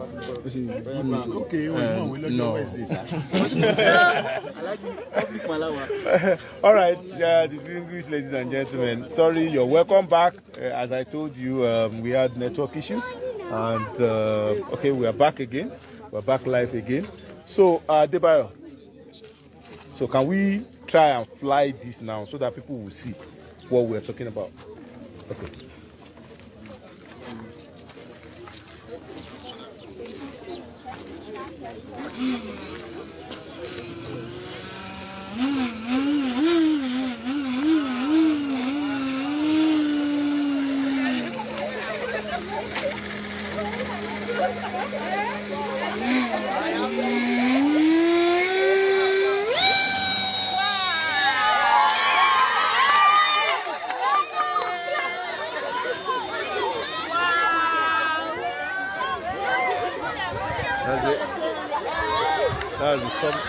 Okay, no. All right, yeah, distinguished ladies and gentlemen. Sorry, you're welcome back. As I told you, we had network issues, and okay, we are back again. We're back live again. So, Debayo, so can we try and fly this now so that people will see what we're talking about? Okay.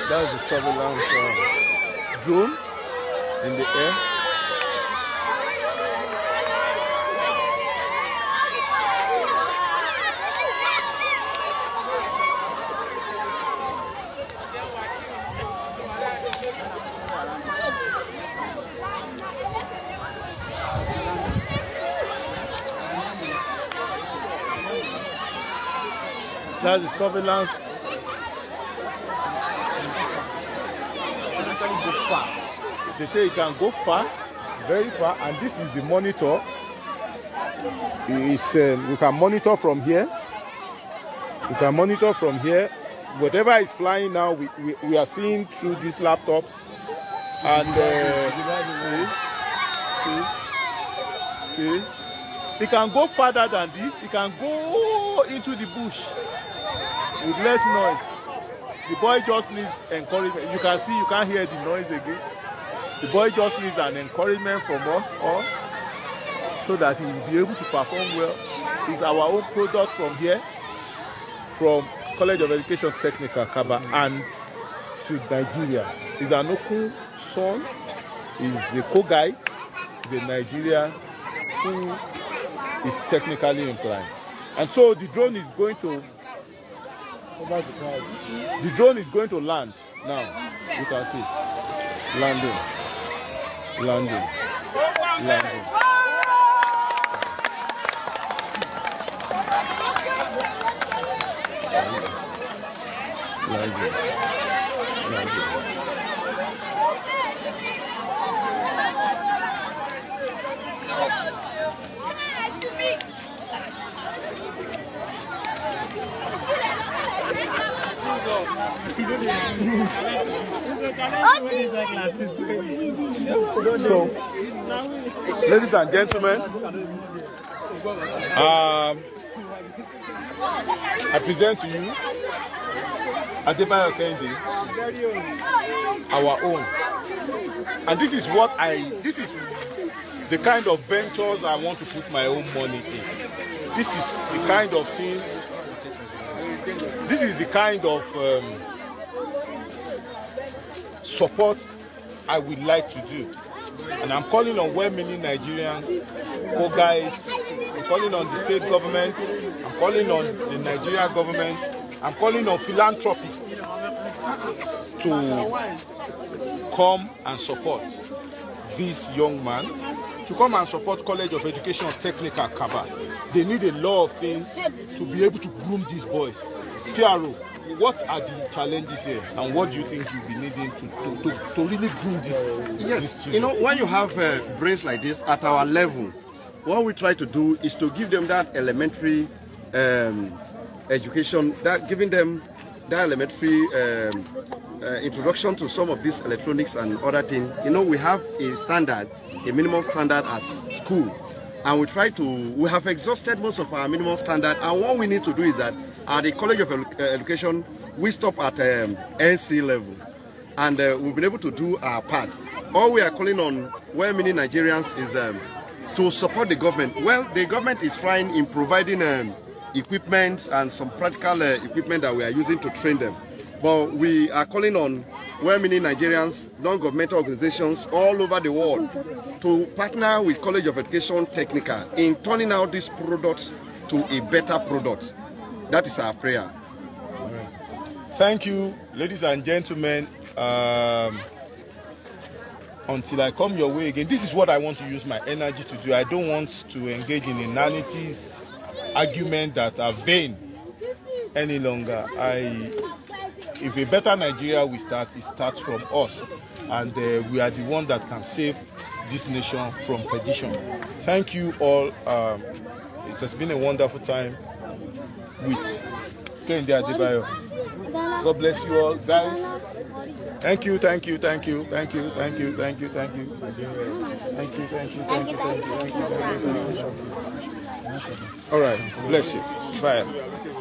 That's the surveillance drone in the air. That's the surveillance. Go far. They say it can go far, very far, and this is the monitor. We can monitor from here. We can monitor from here. Whatever is flying now, we are seeing through this laptop. And see, it can go farther than this. It can go into the bush with less noise. The boy just needs encouragement. You can see, you can't hear the noise again. The boy just needs an encouragement from us all so that he will be able to perform well. It's our own product from here, from College of Education Technical, Kaba, and to Nigeria. He's an Oku son. He's a co-guide. He's a Nigerian who is technically inclined. And so the drone is going to land now. You can see landing. So, ladies and gentlemen, I present to you Adebayo Kende, our own. And this is the kind of ventures I want to put my own money in. This is the kind of things, this is the kind of support I would like to do. And I'm calling on well-meaning Nigerians, guys. I'm calling on the state government. I'm calling on the Nigerian government. I'm calling on philanthropists to come and support this young man, to come and support College of Education Technical, Kaba. They need a lot of things to be able to groom these boys. PRO, what are the challenges here, and what do you think you'll be needing to really groom this? Yes, you know, when you have brains like this at our level, what we try to do is to give them that elementary education, giving them that elementary introduction to some of these electronics and other things. You know, we have a standard, a minimum standard as school, and we have exhausted most of our minimum standard, and what we need to do is that at the College of Education, we stop at NC level, and we've been able to do our part. All we are calling on well-meaning Nigerians is to support the government. Well, the government is trying in providing equipment and some practical equipment that we are using to train them. But we are calling on well-meaning Nigerians, non-governmental organizations all over the world to partner with College of Education Technical in turning out these products to a better product. That is our prayer. Thank you, ladies and gentlemen. Until I come your way again, this is what I want to use my energy to do. I don't want to engage in inanities, arguments that are vain any longer. If a better Nigeria we start, it starts from us, and we are the one that can save this nation from perdition. Thank you all. It has been a wonderful time with Kehinde Adebayo. God bless you all, guys. Thank you, thank you, thank you, thank you, thank you, thank you, thank you, thank you, thank you, thank you, thank you, thank you. All right, bless you. Bye.